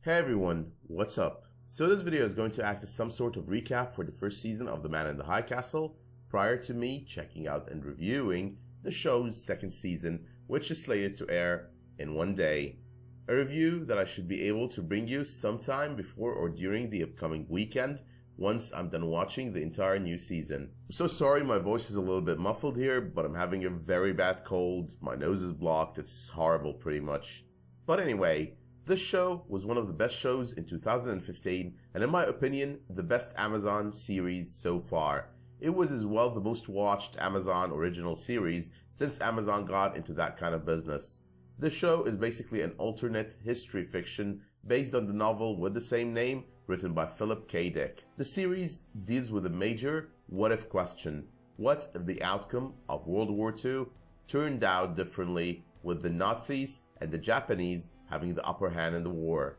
Hey everyone, what's up? So this video is going to act as some sort of recap for the first season of The Man in the High Castle, prior to me checking out and reviewing the show's second season, which is slated to air in one day. A review that I should be able to bring you sometime before or during the upcoming weekend, once I'm done watching the entire new season. I'm so sorry my voice is a little bit muffled here, but I'm having a very bad cold, my nose is blocked, it's horrible pretty much. But anyway, this show was one of the best shows in 2015, and in my opinion, the best Amazon series so far. It was as well the most watched Amazon original series since Amazon got into that kind of business. The show is basically an alternate history fiction based on the novel with the same name written by Philip K. Dick. The series deals with a major what-if question. What if the outcome of World War II turned out differently, with the Nazis and the Japanese having the upper hand in the war?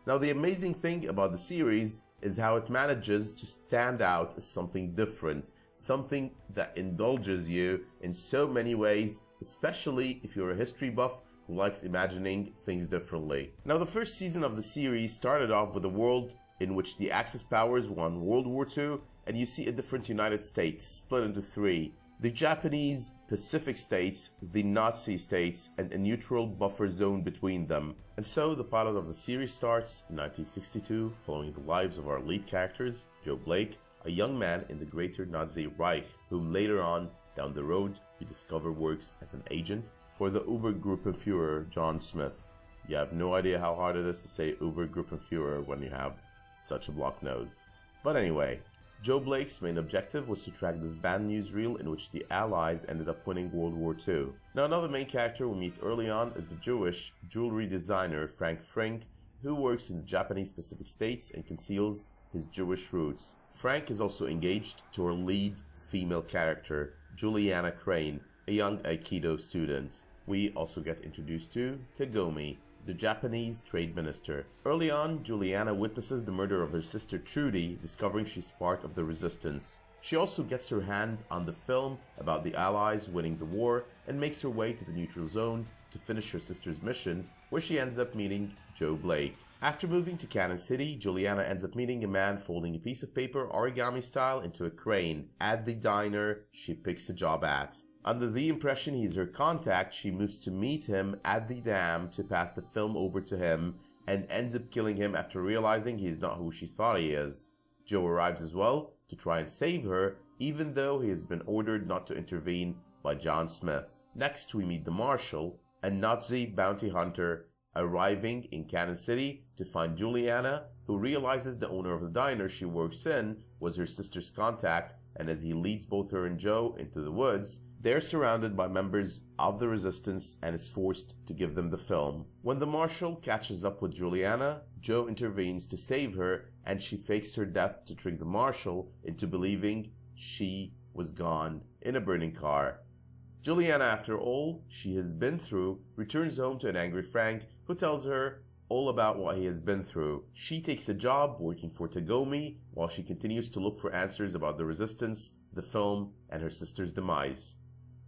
Now, the amazing thing about the series is how it manages to stand out as something different, something that indulges you in so many ways, especially if you're a history buff who likes imagining things differently. Now, the first season of the series started off with a world in which the Axis powers won World War II, and you see a different United States split into three: the Japanese Pacific states, the Nazi states, and a neutral buffer zone between them. And so the pilot of the series starts in 1962, following the lives of our lead characters, Joe Blake, a young man in the Greater Nazi Reich, whom later on, down the road, we discover works as an agent for the Obergruppenführer John Smith. You have no idea how hard it is to say Obergruppenführer when you have such a blocked nose. But anyway, Joe Blake's main objective was to track this bad newsreel in which the Allies ended up winning World War II. Now, another main character we meet early on is the Jewish jewelry designer Frank Frink, who works in the Japanese Pacific states and conceals his Jewish roots. Frank is also engaged to our lead female character, Juliana Crane, a young Aikido student. We also get introduced to Tagomi, the Japanese trade minister. Early on, Juliana witnesses the murder of her sister Trudy, discovering she's part of the resistance. She also gets her hand on the film about the Allies winning the war and makes her way to the neutral zone to finish her sister's mission, where she ends up meeting Joe Blake. After moving to Cannon City, Juliana ends up meeting a man folding a piece of paper origami style into a crane at the diner she picks a job at. Under the impression he's her contact, she moves to meet him at the dam to pass the film over to him, and ends up killing him after realizing he's not who she thought he is. Joe arrives as well to try and save her, even though he has been ordered not to intervene by John Smith. Next, we meet the Marshal, a Nazi bounty hunter, arriving in Cannon City to find Juliana, who realizes the owner of the diner she works in was her sister's contact, and as he leads both her and Joe into the woods, they're surrounded by members of the resistance and is forced to give them the film. When the Marshal catches up with Juliana, Joe intervenes to save her, and she fakes her death to trick the Marshal into believing she was gone in a burning car. Juliana, after all she has been through, returns home to an angry Frank, who tells her all about what he has been through. She takes a job working for Tagomi while she continues to look for answers about the resistance, the film, and her sister's demise.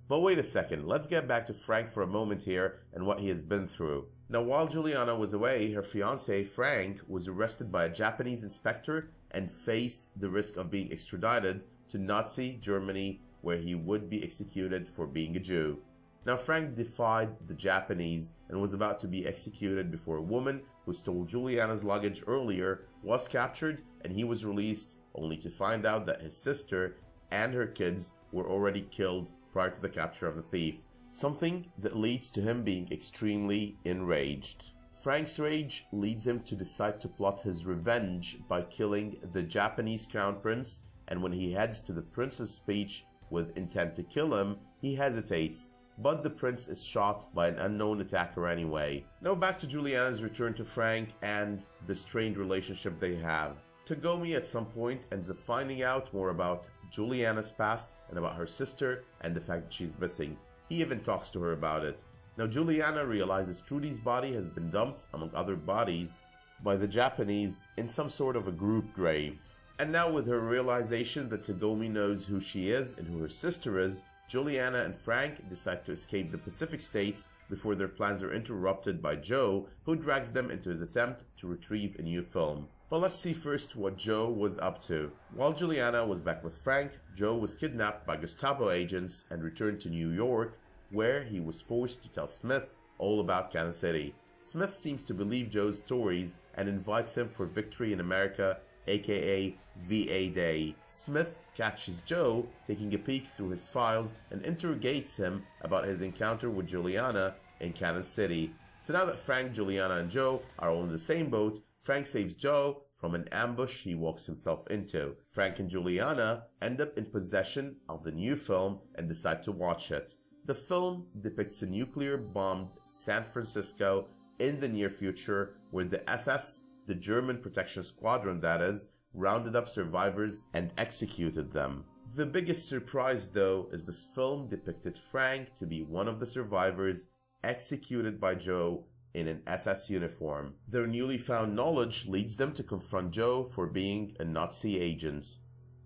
But wait a second, let's get back to Frank for a moment here and what he has been through. Now, while Juliana was away, her fiancé Frank was arrested by a Japanese inspector and faced the risk of being extradited to Nazi Germany, where he would be executed for being a Jew. Now, Frank defied the Japanese and was about to be executed before a woman who stole Juliana's luggage earlier was captured, and he was released only to find out that his sister and her kids were already killed prior to the capture of the thief, something that leads to him being extremely enraged. Frank's rage leads him to decide to plot his revenge by killing the Japanese crown prince, and when he heads to the prince's speech with intent to kill him, he hesitates, but the prince is shot by an unknown attacker anyway. Now back to Juliana's return to Frank and the strained relationship they have. Tagomi at some point ends up finding out more about Juliana's past and about her sister and the fact that she's missing. He even talks to her about it. Now Juliana realizes Trudy's body has been dumped, among other bodies, by the Japanese in some sort of a group grave. And now with her realization that Tagomi knows who she is and who her sister is, Juliana and Frank decide to escape the Pacific states before their plans are interrupted by Joe, who drags them into his attempt to retrieve a new film. But let's see first what Joe was up to. While Juliana was back with Frank, Joe was kidnapped by Gestapo agents and returned to New York, where he was forced to tell Smith all about Kansas City. Smith seems to believe Joe's stories and invites him for Victory in America, aka VA Day. Smith catches Joe taking a peek through his files and interrogates him about his encounter with Juliana in Kansas City. So now that Frank, Juliana, and Joe are all in the same boat, Frank saves Joe from an ambush he walks himself into. Frank and Juliana end up in possession of the new film and decide to watch it. The film depicts a nuclear-bombed San Francisco in the near future where the SS, the German protection squadron that is, rounded up survivors and executed them. The biggest surprise though is this film depicted Frank to be one of the survivors executed by Joe in an SS uniform. Their newly found knowledge leads them to confront Joe for being a Nazi agent.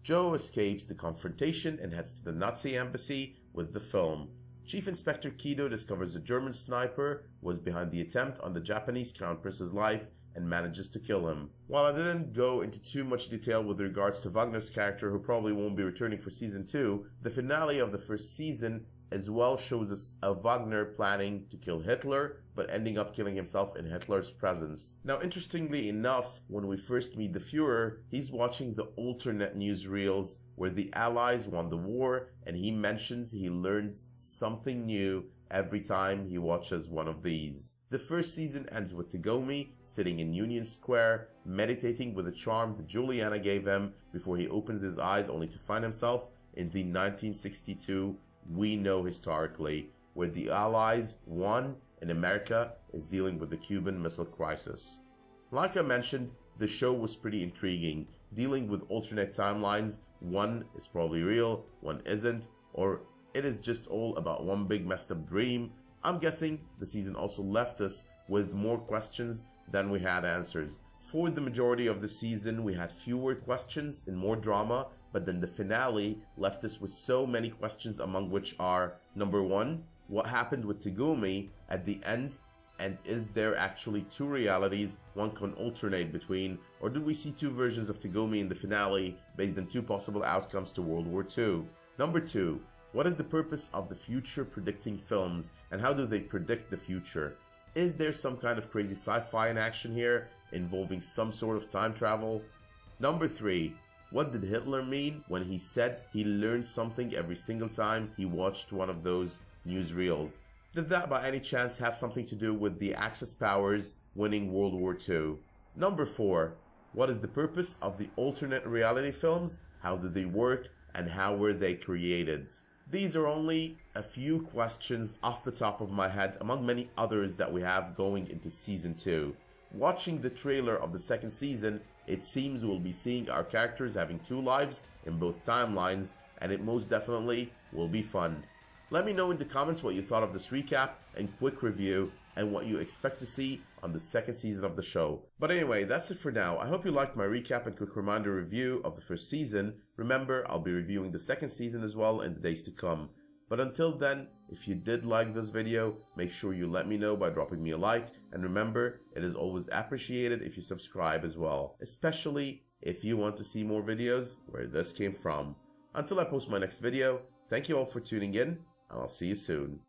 Joe escapes the confrontation and heads to the Nazi embassy with the film. Chief Inspector Kido discovers a German sniper was behind the attempt on the Japanese Crown Prince's life and manages to kill him. While I didn't go into too much detail with regards to Wagner's character, who probably won't be returning for season 2, the finale of the first season as well shows us a Wagner planning to kill Hitler, but ending up killing himself in Hitler's presence. Now, interestingly enough, when we first meet the Fuhrer, he's watching the alternate newsreels where the Allies won the war, and he mentions he learns something new every time he watches one of these. The first season ends with Tagomi sitting in Union Square, meditating with the charm that Juliana gave him before he opens his eyes only to find himself in the 1962 we know historically, where the Allies won and America is dealing with the Cuban Missile Crisis. Like I mentioned, the show was pretty intriguing, dealing with alternate timelines. One is probably real, one isn't, or it is just all about one big messed up dream. I'm guessing the season also left us with more questions than we had answers. For the majority of the season, we had fewer questions and more drama, but then the finale left us with so many questions, among which are, number 1, what happened with Tagomi at the end, and is there actually two realities one can alternate between, or did we see two versions of Tagomi in the finale based on two possible outcomes to World War II? Number 2, what is the purpose of the future predicting films, and how do they predict the future? Is there some kind of crazy sci-fi in action here, involving some sort of time travel? Number 3, what did Hitler mean when he said he learned something every single time he watched one of those newsreels? Did that by any chance have something to do with the Axis powers winning World War II? Number 4, what is the purpose of the alternate reality films? How did they work, and how were they created? These are only a few questions off the top of my head among many others that we have going into season 2. Watching the trailer of the second season, it seems we'll be seeing our characters having two lives in both timelines, and it most definitely will be fun. Let me know in the comments what you thought of this recap and quick review, and what you expect to see on the second season of the show. But anyway, that's it for now. I hope you liked my recap and quick reminder review of the first season. Remember, I'll be reviewing the second season as well in the days to come. But until then, if you did like this video, make sure you let me know by dropping me a like, and remember, it is always appreciated if you subscribe as well, especially if you want to see more videos where this came from. Until I post my next video, thank you all for tuning in, and I'll see you soon.